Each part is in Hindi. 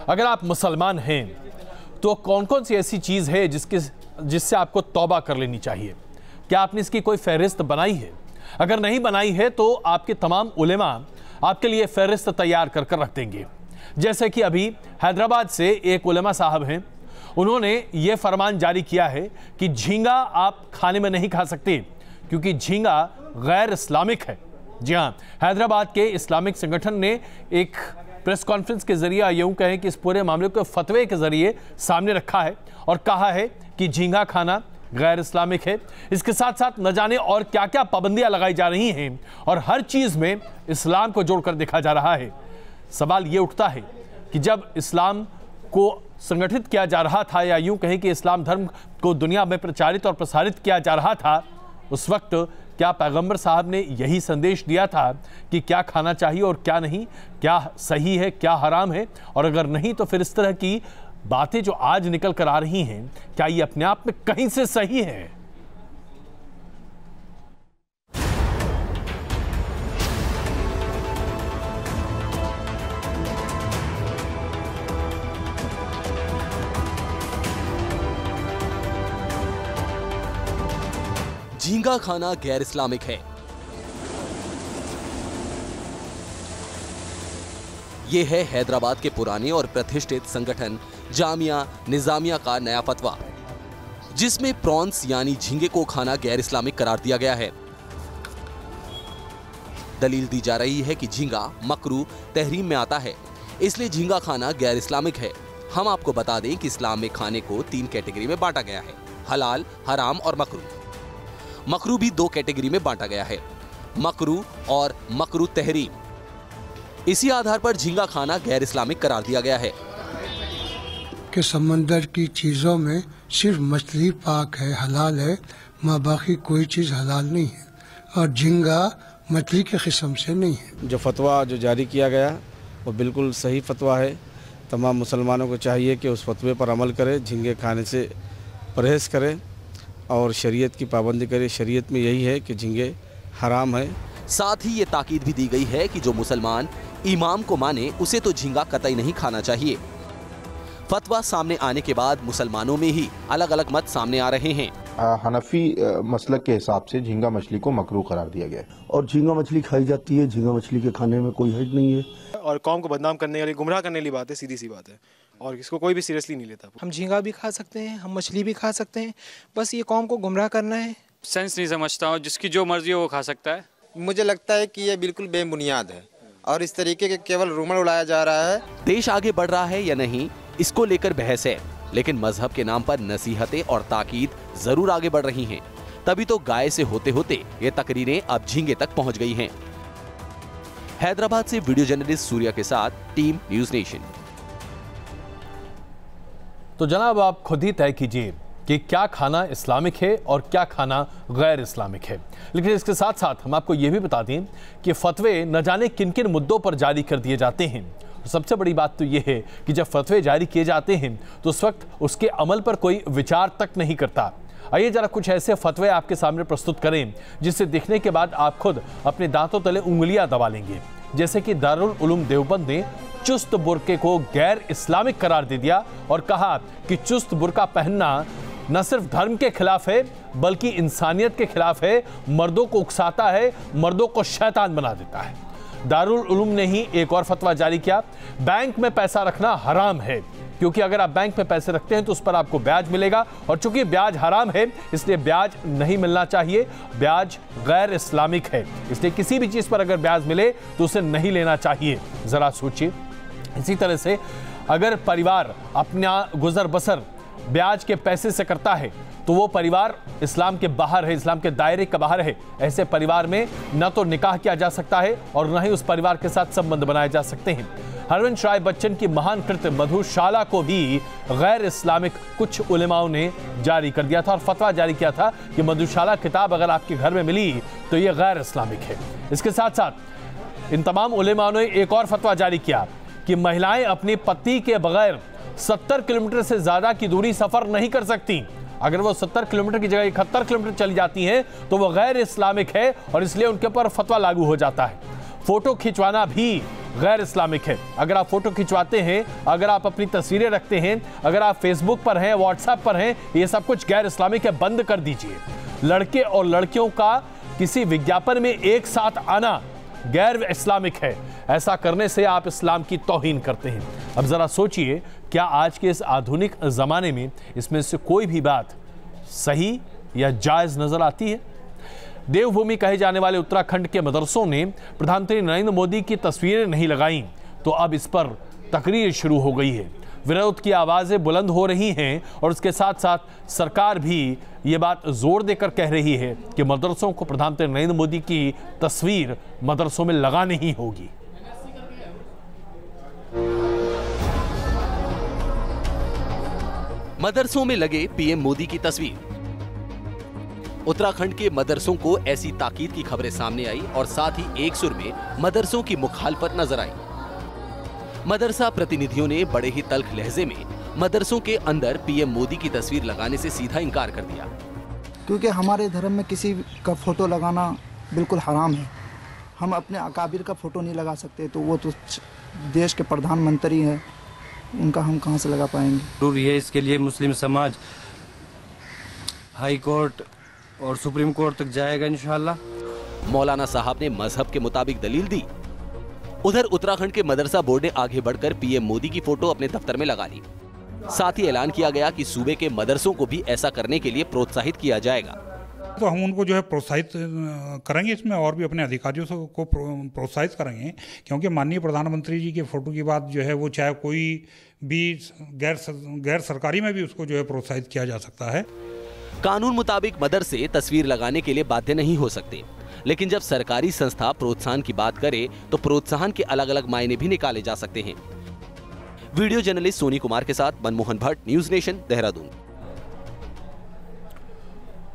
अगर आप मुसलमान हैं तो कौन कौन सी ऐसी चीज़ है जिससे आपको तौबा कर लेनी चाहिए? क्या आपने इसकी कोई फहरिस्त बनाई है? अगर नहीं बनाई है तो आपके तमाम उलेमा आपके लिए फहरिस्त तैयार कर कर रख देंगे। जैसे कि अभी हैदराबाद से एक उलेमा साहब हैं, उन्होंने ये फरमान जारी किया है कि झींगा आप खाने में नहीं खा सकते क्योंकि झींगा गैर इस्लामिक है। जी हाँ, हैदराबाद के इस्लामिक संगठन ने एक प्रेस कॉन्फ्रेंस के जरिए यूं कहें कि इस पूरे मामले को फतवे के जरिए सामने रखा है और कहा है कि झींगा खाना गैर इस्लामिक है। इसके साथ साथ न जाने और क्या क्या पाबंदियां लगाई जा रही हैं और हर चीज में इस्लाम को जोड़कर देखा जा रहा है। सवाल ये उठता है कि जब इस्लाम को संगठित किया जा रहा था या यूं कहें कि इस्लाम धर्म को दुनिया में प्रचारित और प्रसारित किया जा रहा था, उस वक्त क्या पैगंबर साहब ने यही संदेश दिया था कि क्या खाना चाहिए और क्या नहीं, क्या सही है क्या हराम है? और अगर नहीं तो फिर इस तरह की बातें जो आज निकल कर आ रही हैं, क्या ये अपने आप में कहीं से सही है? झींगा खाना गैर इस्लामिक है। यह है हैदराबाद के पुराने और प्रतिष्ठित संगठन जामिया निजामिया का नया फतवा, जिसमें प्रॉन्स यानी झींगे को खाना गैर इस्लामिक करार दिया गया है। दलील दी जा रही है कि झींगा मकरू तहरीम में आता है, इसलिए झींगा खाना गैर इस्लामिक है। हम आपको बता दें कि इस्लाम में खाने को 3 कैटेगरी में बांटा गया है, हलाल, हराम और मकरू। मकरू भी 2 कैटेगरी में बांटा गया है, मकरू और मकरू तहरीम। इसी आधार पर झींगा खाना गैर इस्लामिक करार दिया गया है कि समंदर की चीज़ों में सिर्फ मछली पाक है, हलाल है, बाकी कोई चीज़ हलाल नहीं है और झींगा मछली के किस्म से नहीं है। जो फतवा जो जारी किया गया वो बिल्कुल सही फतवा है। तमाम मुसलमानों को चाहिए कि उस फतवे पर अमल करें, झींगे खाने से परहेज़ करें और शरीयत की पाबंदी करें। शरीयत में यही है कि झींगे हराम है। साथ ही ये ताकीद भी दी गई है कि जो मुसलमान इमाम को माने उसे तो झींगा कतई नहीं खाना चाहिए। फतवा सामने आने के बाद मुसलमानों में ही अलग अलग मत सामने आ रहे हैं। हनफी मसलक के हिसाब से झींगा मछली को मकरूह करार दिया गया है और झींगा मछली खाई जाती है। झींगा मछली के खाने में कोई हर्ज नहीं है और कौम को बदनाम करने वाली, गुमराह करने वाली बात है, सीधी सी बात है और इसको कोई भी सीरियसली नहीं लेता। हम झींगा भी खा सकते हैं, हम मछली भी खा सकते हैं, बस ये कौम को गुमराह करना है। सेंस नहीं समझता हूँ, जिसकी जो मर्जी हो वो खा सकता है। मुझे लगता है कि ये बिल्कुल बेबुनियाद है और इस तरीके के केवल रूमर उड़ाया जा रहा है। देश आगे बढ़ रहा है या नहीं, इसको लेकर बहस है, लेकिन मजहब के नाम पर नसीहतें और ताकीद जरूर आगे बढ़ रही हैं। तभी तो गाय से होते होते ये तकरीरें अब झींगे तक पहुंच गई हैं। हैदराबाद से वीडियो जर्नलिस्ट सूर्या के साथ टीम न्यूज नेशन। तो जनाब आप खुद ही तय कीजिए कि क्या खाना इस्लामिक है और क्या खाना गैर इस्लामिक है। लेकिन इसके साथ साथ हम आपको यह भी बता दें कि फतवे न जाने किन किन मुद्दों पर जारी कर दिए जाते हैं। सबसे बड़ी बात तो यह है कि जब फतवे जारी किए जाते हैं तो उस वक्त उसके अमल पर कोई विचार तक नहीं करता। आइए जरा कुछ ऐसे फतवे आपके सामने प्रस्तुत करें जिसे देखने के बाद आप खुद अपने दांतों तले उंगलियां दबा लेंगे। जैसे कि दारुल उलूम देवबंद ने चुस्त बुर्के को गैर इस्लामिक करार दे दिया और कहा कि चुस्त बुर्का पहनना न सिर्फ धर्म के खिलाफ है बल्कि इंसानियत के खिलाफ है, मर्दों को उकसाता है, मर्दों को शैतान बना देता है। दारुल उलूम ने ही एक और फतवा जारी किया, बैंक में पैसा रखना हराम है क्योंकि अगर आप बैंक में पैसे रखते हैं तो उस पर आपको ब्याज मिलेगा और चूंकि ब्याज हराम है इसलिए ब्याज नहीं मिलना चाहिए, ब्याज गैर इस्लामिक है, इसलिए किसी भी चीज पर अगर ब्याज मिले तो उसे नहीं लेना चाहिए। जरा सोचिए। इसी तरह से अगर परिवार अपना गुजर बसर ब्याज के पैसे से करता है तो वो परिवार इस्लाम के बाहर है, इस्लाम के दायरे के बाहर है। ऐसे परिवार में न तो निकाह किया जा सकता है और न ही उस परिवार के साथ संबंध बनाए जा सकते हैं। हरवंश राय बच्चन की महान कृत मधुशाला को भी गैर इस्लामिक कुछ उलेमाओं ने जारी कर दिया था और फतवा जारी किया था कि मधुशाला किताब अगर आपके घर में मिली तो ये गैर इस्लामिक है। इसके साथ साथ इन तमाम उलेमाओं ने एक और फतवा जारी किया कि महिलाएं अपनी पति के बगैर 70 किलोमीटर से ज्यादा की दूरी सफर नहीं कर सकती। अगर वो 70 किलोमीटर की जगह 71 किलोमीटर चली जाती हैं तो वो गैर इस्लामिक है और इसलिए उनके ऊपर फतवा लागू हो जाता है। फोटो खिंचवाना भी गैर इस्लामिक है। अगर आप फोटो खिंचवाते हैं, अगर आप अपनी तस्वीरें रखते हैं, अगर आप फेसबुक पर हैं, व्हाट्सएप पर हैं, ये सब कुछ गैर इस्लामिक है, बंद कर दीजिए। लड़के और लड़कियों का किसी विज्ञापन में एक साथ आना गैर इस्लामिक है। ऐसा करने से आप इस्लाम की तौहीन करते हैं। अब जरा सोचिए, क्या आज के इस आधुनिक जमाने में इसमें से कोई भी बात सही या जायज नजर आती है? देवभूमि कहे जाने वाले उत्तराखंड के मदरसों ने प्रधानमंत्री नरेंद्र मोदी की तस्वीरें नहीं लगाई, तो अब इस पर तकरीर शुरू हो गई है। विरोध की आवाजें बुलंद हो रही हैं और उसके साथ साथ सरकार भी ये बात जोर देकर कह रही है कि मदरसों को प्रधानमंत्री नरेंद्र मोदी की तस्वीर मदरसों में लगानी ही होगी। मदरसों में लगे पीएम मोदी की तस्वीर। उत्तराखंड के मदरसों को ऐसी ताकीद की खबरें सामने आई और साथ ही एक सुर में मदरसों की मुखालफत नजर आई। मदरसा प्रतिनिधियों ने बड़े ही तल्ख लहजे में मदरसों के अंदर पीएम मोदी की तस्वीर लगाने से सीधा इनकार कर दिया, क्योंकि हमारे धर्म में किसी का फोटो लगाना बिल्कुल हराम है। हम अपने अकाबिर का फोटो नहीं लगा सकते, तो वो तो देश के प्रधानमंत्री हैं, उनका हम कहां से लगा पाएंगे। जरूरी है, इसके लिए मुस्लिम समाज हाई कोर्ट और सुप्रीम कोर्ट तक जाएगा इंशाअल्लाह। मौलाना साहब ने मजहब के मुताबिक दलील दी। उधर उत्तराखंड के मदरसा बोर्ड ने आगे बढ़कर पीएम मोदी की फोटो अपने दफ्तर में लगा ली। साथ ही ऐलान किया गया कि सूबे के मदरसों को भी ऐसा करने के लिए प्रोत्साहित किया जाएगा। तो हम उनको जो है प्रोत्साहित करेंगे इसमें, और भी अपने अधिकारियों को प्रोत्साहित करेंगे, क्योंकि माननीय प्रधानमंत्री जी के फोटो की बात जो है वो चाहे कोई भी गैर सरकारी में भी उसको जो है प्रोत्साहित किया जा सकता है। कानून मुताबिक मदरसे तस्वीर लगाने के लिए बाध्य नहीं हो सकते, लेकिन जब सरकारी संस्था प्रोत्साहन की बात करे तो प्रोत्साहन के अलग अलग मायने भी निकाले जा सकते हैं। वीडियो जर्नलिस्ट सोनी कुमार के साथ मनमोहन भट्ट, न्यूज नेशन, देहरादून।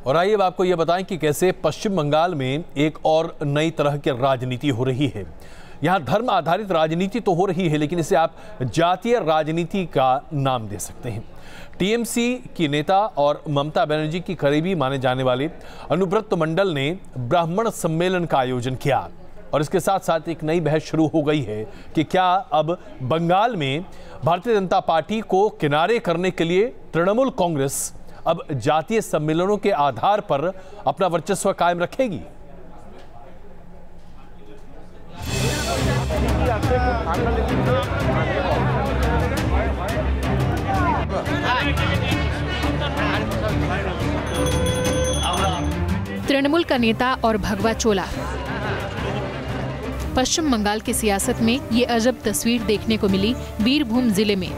और आइए अब आपको यह बताएं कि कैसे पश्चिम बंगाल में एक और नई तरह की राजनीति हो रही है। यहां धर्म आधारित राजनीति तो हो रही है, लेकिन इसे आप जातीय राजनीति का नाम दे सकते हैं। टीएमसी की नेता और ममता बनर्जी की करीबी माने जाने वाले अनुब्रत मंडल ने ब्राह्मण सम्मेलन का आयोजन किया और इसके साथ साथ एक नई बहस शुरू हो गई है कि क्या अब बंगाल में भारतीय जनता पार्टी को किनारे करने के लिए तृणमूल कांग्रेस अब जातीय सम्मेलनों के आधार पर अपना वर्चस्व कायम रखेगी। तृणमूल का नेता और भगवा चोला। पश्चिम बंगाल की सियासत में ये अजब तस्वीर देखने को मिली बीरभूम जिले में,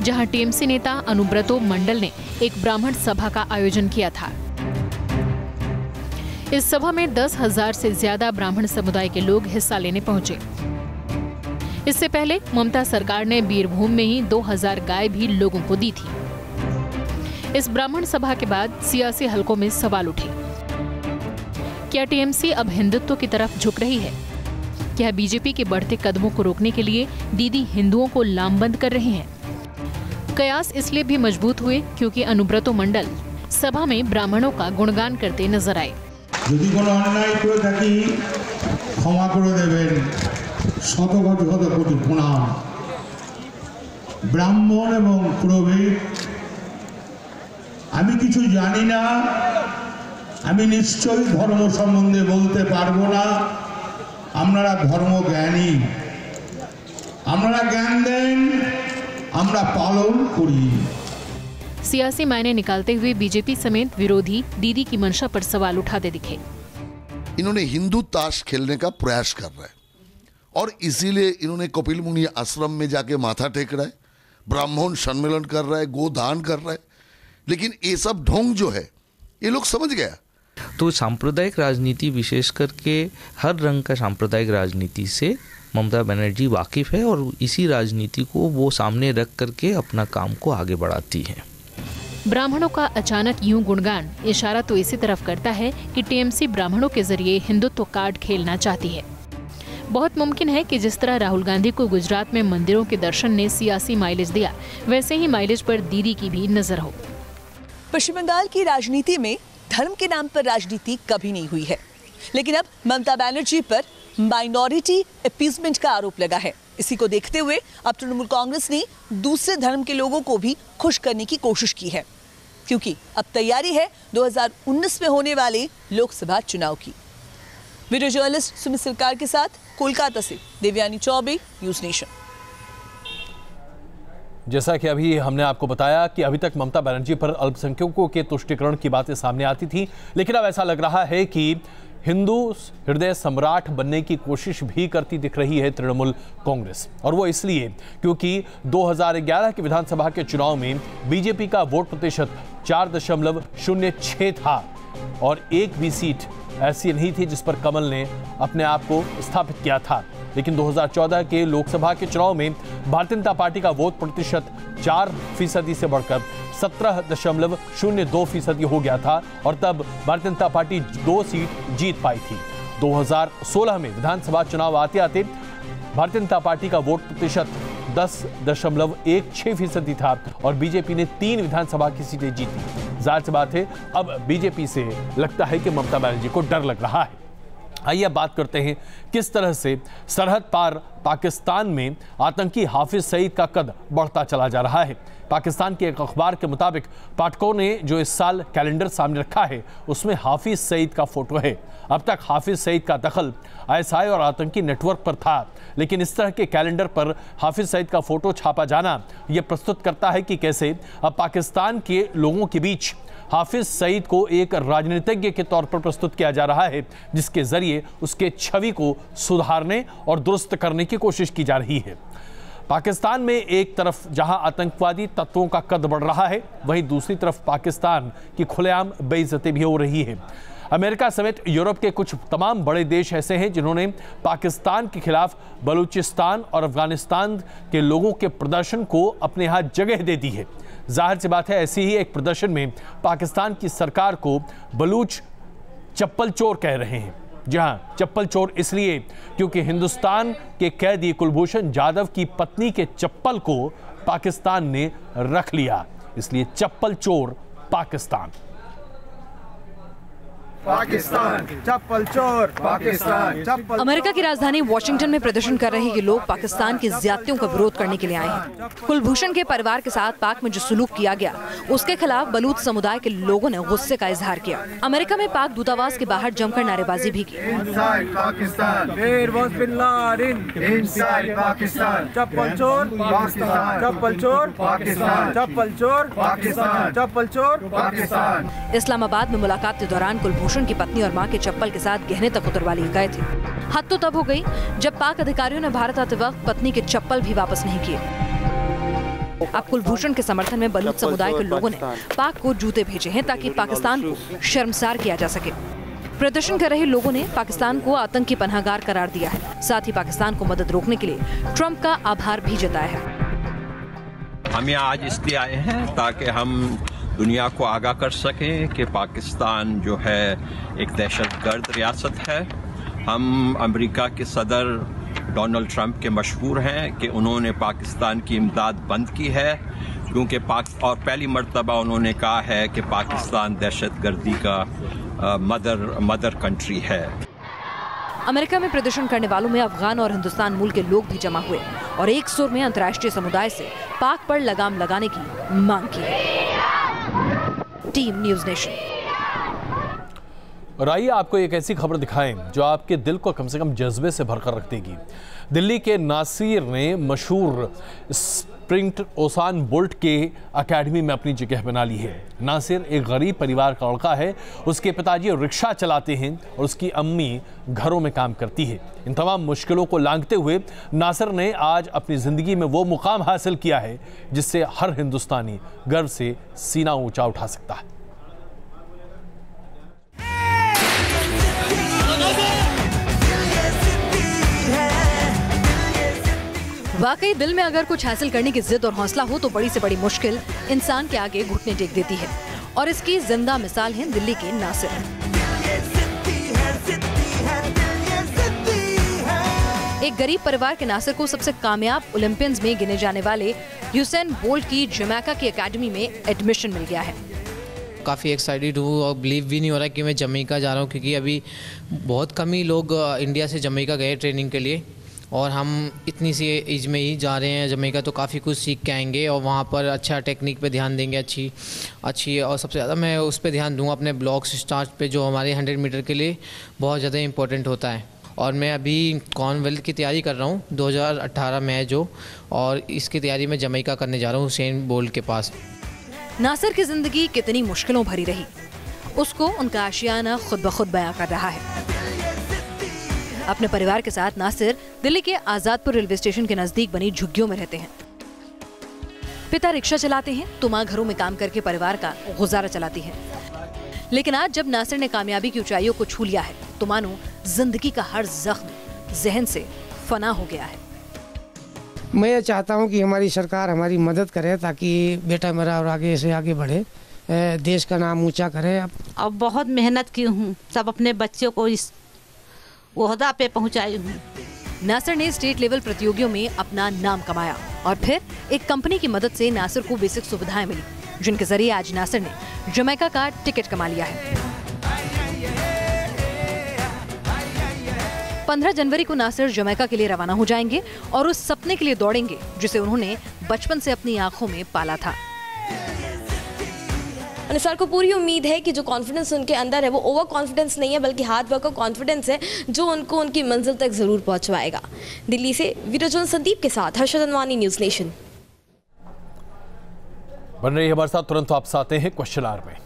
जहां टीएमसी नेता अनुब्रतो मंडल ने एक ब्राह्मण सभा का आयोजन किया था। इस सभा में 10,000 से ज्यादा ब्राह्मण समुदाय के लोग हिस्सा लेने पहुंचे। इससे पहले ममता सरकार ने बीरभूम में ही 2,000 गाय भी लोगों को दी थी। इस ब्राह्मण सभा के बाद सियासी हलकों में सवाल उठे। क्या टीएमसी अब हिंदुत्व की तरफ झुक रही है? क्या बीजेपी के बढ़ते कदमों को रोकने के लिए दीदी हिंदुओं को लामबंद कर रही हैं? कयास इसलिए भी मजबूत हुए क्योंकि अनुब्रतो मंडल सभा में ब्राह्मणों का गुणगान करते नजर आए। यदि कोनो अन्याय करे थाकि क्षमा करे देवेन, शत कोटि प्रणाम। ब्राह्मण एवं पुरोहित आमी किछु जानी ना, आमी निश्चयই धर्म सम्बन्धे बोलते पारबो ना। आपनारा धर्म ज्ञानी, आपनारा ज्ञान दें, আমরা পালন করি। सियासी मायने निकालते हुए बीजेपी समेत विरोधी दीदी की मंशा पर सवाल उठाते दिखे। इन्होंने हिंदू ताश खेलने का प्रयास कर रहा है और इसीलिए इन्होंने कपिल मुनि आश्रम में जाके माथा टेक रहा है, ब्राह्मण सम्मेलन कर रहा है, गोदान कर रहा है, लेकिन ये सब ढोंग जो है ये लोग समझ गया। तो सांप्रदायिक राजनीति, विशेष करके हर रंग का सांप्रदायिक राजनीति से ममता बनर्जी वाकिफ है और इसी राजनीति को वो सामने रख करके अपना काम को आगे बढ़ाती है। ब्राह्मणों का अचानक यूं गुणगान इशारा तो इसी तरफ करता है कि टीएमसी ब्राह्मणों के जरिए हिंदुत्व कार्ड खेलना चाहती है। बहुत मुमकिन है कि जिस तरह राहुल गांधी को गुजरात में मंदिरों के दर्शन ने सियासी माइलेज दिया, वैसे ही माइलेज पर दीदी की भी नजर हो। पश्चिम बंगाल की राजनीति में धर्म के नाम पर राजनीति कभी नहीं हुई है, लेकिन अब ममता बनर्जी पर माइनॉरिटी अपीसमेंट का आरोप लगा है। इसी को देखते हुए अब तृणमूल कांग्रेस ने दूसरे धर्म के लोगों को भी खुश करने की कोशिश की है, क्योंकि अब तैयारी है 2019 में होने वाले लोकसभा चुनाव की। वीडियो जर्नलिस्ट सुमित सरकार के साथ कोलकाता से देवयानी चौबे, न्यूज नेशन। जैसा कि अभी हमने आपको बताया कि अभी तक ममता बनर्जी पर अल्पसंख्यकों के तुष्टीकरण की बातें सामने आती थी, लेकिन अब ऐसा लग रहा है कि हिंदू हृदय सम्राट बनने की कोशिश भी करती दिख रही है तृणमूल कांग्रेस। और वो इसलिए क्योंकि 2011 के विधानसभा के चुनाव में बीजेपी का वोट प्रतिशत 4.06 था और एक भी सीट ऐसी नहीं थी जिस पर कमल ने अपने आप को स्थापित किया था। लेकिन 2014 के लोकसभा के चुनाव में भारतीय जनता पार्टी का वोट प्रतिशत 4% से बढ़कर 17.02% हो गया था और तब भारतीय जनता पार्टी 2 सीट जीत पाई थी। 2016 में विधानसभा चुनाव आते आते भारतीय जनता पार्टी का वोट प्रतिशत 10.16% था और बीजेपी ने 3 विधानसभा की सीटें जीती। जाहिर सी बात है अब बीजेपी से लगता है कि ममता बनर्जी को डर लग रहा है। आइए अब बात करते हैं किस तरह से सरहद पार पाकिस्तान में आतंकी हाफिज सईद का कद बढ़ता चला जा रहा है। पाकिस्तान के एक अखबार के मुताबिक पाठकों ने जो इस साल कैलेंडर सामने रखा है उसमें हाफिज सईद का फोटो है। अब तक हाफिज सईद का दखल आईएसआई और आतंकी नेटवर्क पर था, लेकिन इस तरह के कैलेंडर पर हाफिज सईद का फोटो छापा जाना यह प्रस्तुत करता है कि कैसे अब पाकिस्तान के लोगों के बीच हाफिज सईद को एक राजनीतिज्ञ के तौर पर प्रस्तुत किया जा रहा है, जिसके जरिए उसके छवि को सुधारने और दुरुस्त करने की कोशिश की जा रही है। पाकिस्तान में एक तरफ जहां आतंकवादी तत्वों का कद बढ़ रहा है, वहीं दूसरी तरफ पाकिस्तान की खुलेआम बेइज्जती भी हो रही है। अमेरिका समेत यूरोप के कुछ तमाम बड़े देश ऐसे हैं जिन्होंने पाकिस्तान के खिलाफ बलूचिस्तान और अफगानिस्तान के लोगों के प्रदर्शन को अपने यहाँ जगह दे दी है। जाहिर सी बात है ऐसी ही एक प्रदर्शन में पाकिस्तान की सरकार को बलूच चप्पल चोर कह रहे हैं। जहां चप्पल चोर इसलिए क्योंकि हिंदुस्तान के कैदी कुलभूषण जाधव की पत्नी के चप्पल को पाकिस्तान ने रख लिया, इसलिए चप्पल चोर पाकिस्तान। पाकिस्तान चप्पल चोर, पाकिस्तान चप्पल। अमेरिका की राजधानी वॉशिंगटन में प्रदर्शन कर रहे ये लोग पाकिस्तान की ज्यादतियों का विरोध करने के लिए आए हैं। कुलभूषण के परिवार के साथ पाक में जो सुलूक किया गया उसके खिलाफ बलूच समुदाय के लोगों ने गुस्से का इजहार किया। अमेरिका में पाक दूतावास के बाहर जमकर नारेबाजी भी की। चप्पल चोर पाकिस्तान, चप्पल चोर पाकिस्तान, चप्पल चोर पाकिस्तान, चप्पल चोर पाकिस्तान। इस्लामाबाद में मुलाकात के दौरान कुलभूषण की पत्नी और मां के चप्पल के साथ गहने तक उतरवा लिए गए थे। हद तो तब हो गई जब पाक अधिकारियों ने भारत आते वक्त पत्नी के चप्पल भी वापस नहीं किए। अब कुलभूषण के समर्थन में बलूच समुदाय के लोगों ने पाक को जूते भेजे हैं ताकि पाकिस्तान को शर्मसार किया जा सके। प्रदर्शन कर रहे लोगों ने पाकिस्तान को आतंकी पनाहगार करार दिया है। साथ ही पाकिस्तान को मदद रोकने के लिए ट्रंप का आभार भी जताया है। हम यहाँ आज इसलिए आए हैं ताकि हम दुनिया को आगाह कर सकें कि पाकिस्तान जो है एक दहशतगर्द रियासत है। हम अमेरिका के सदर डोनाल्ड ट्रंप के मशहूर हैं कि उन्होंने पाकिस्तान की इमदाद बंद की है, क्योंकि और पहली मर्तबा उन्होंने कहा है कि पाकिस्तान दहशतगर्दी का मदर कंट्री है। अमेरिका में प्रदर्शन करने वालों में अफगान और हिंदुस्तान मूल के लोग भी जमा हुए और एक सुर में अंतर्राष्ट्रीय समुदाय से पाक पर लगाम लगाने की मांग की। Team news nation. और आइए आपको एक ऐसी खबर दिखाएं जो आपके दिल को कम से कम जज्बे से भरकर रख देगी। दिल्ली के नासिर ने मशहूर स्प्रिंट ओसान बोल्ट के एकेडमी में अपनी जगह बना ली है। नासिर एक गरीब परिवार का लड़का है। उसके पिताजी रिक्शा चलाते हैं और उसकी अम्मी घरों में काम करती है। इन तमाम मुश्किलों को लांघते हुए नासिर ने आज अपनी ज़िंदगी में वो मुकाम हासिल किया है जिससे हर हिंदुस्तानी गर्व से सीना ऊंचा उठा सकता है। वाकई दिल में अगर कुछ हासिल करने की जिद और हौसला हो तो बड़ी से बड़ी मुश्किल इंसान के आगे घुटने टेक देती है, और इसकी जिंदा मिसाल है दिल्ली के नासिर। एक गरीब परिवार के नासिर को सबसे कामयाब ओलंपियंस में गिने जाने वाले यूसेन बोल्ट की जमैका की एकेडमी में एडमिशन मिल गया है। काफ़ी एक्साइटेड हूँ और बिलीव भी नहीं हो रहा कि मैं जमैका जा रहा हूँ, क्योंकि अभी बहुत कम ही लोग इंडिया से जमैका गए ट्रेनिंग के लिए और हम इतनी सी एज में ही जा रहे हैं जमैका, तो काफ़ी कुछ सीख के आएंगे और वहाँ पर अच्छा टेक्निक पे ध्यान देंगे अच्छी और सबसे ज़्यादा मैं उस पर ध्यान दूँगा अपने ब्लॉक्स स्टार्ट पे, जो हमारे 100 मीटर के लिए बहुत ज़्यादा इंपॉर्टेंट होता है। और मैं अभी कॉमनवेल्थ की तैयारी कर रहा हूँ 2018 में जो, और इसकी तैयारी में जमैका करने जा रहा हूँ हुसैन बोल्ट के पास। नासिर की जिंदगी कितनी मुश्किलों भरी रही, उसको उनका आशियाना खुद ब खुद बयां कर रहा है। अपने परिवार के साथ नासिर दिल्ली के आजादपुर रेलवे स्टेशन के नजदीक बनी झुग्गियों में रहते हैं। पिता रिक्शा चलाते हैं तो माँ घरों में काम करके परिवार का गुजारा चलाती है। लेकिन आज जब नासिर ने कामयाबी की ऊंचाइयों को छू लिया है तो मानो जिंदगी का हर जख्म जहन से फना हो गया है। मैं ये चाहता हूँ कि हमारी सरकार हमारी मदद करे ताकि बेटा मेरा और आगे से आगे बढ़े, देश का नाम ऊंचा करे। अब बहुत मेहनत की हूँ, सब अपने बच्चों को इस ओहदा पे पहुँचाई हूँ। नासिर ने स्टेट लेवल प्रतियोगियों में अपना नाम कमाया और फिर एक कंपनी की मदद से नासिर को बेसिक सुविधाएं मिली, जिनके जरिए आज नासिर ने जमैका का टिकट कमा लिया है। 15 जनवरी को नासिर जमैका के लिए रवाना हो जाएंगे और उस सपने के लिए दौड़ेंगे जिसे उन्होंने बचपन से अपनी आंखों में पाला था। सर को पूरी उम्मीद है कि जो कॉन्फिडेंस उनके अंदर है वो ओवर कॉन्फिडेंस नहीं है, बल्कि हार्ड वर्क का कॉन्फिडेंस है जो उनको उनकी मंजिल तक जरूर पहुंचवाएगा। दिल्ली से वीडियो जर्नलिस्ट संदीप के साथ हर्षद अनवानी, न्यूज़ नेशन। बन रही हमारे साथ, तुरंत आपसे आते हैं क्वेश्चन आवर में।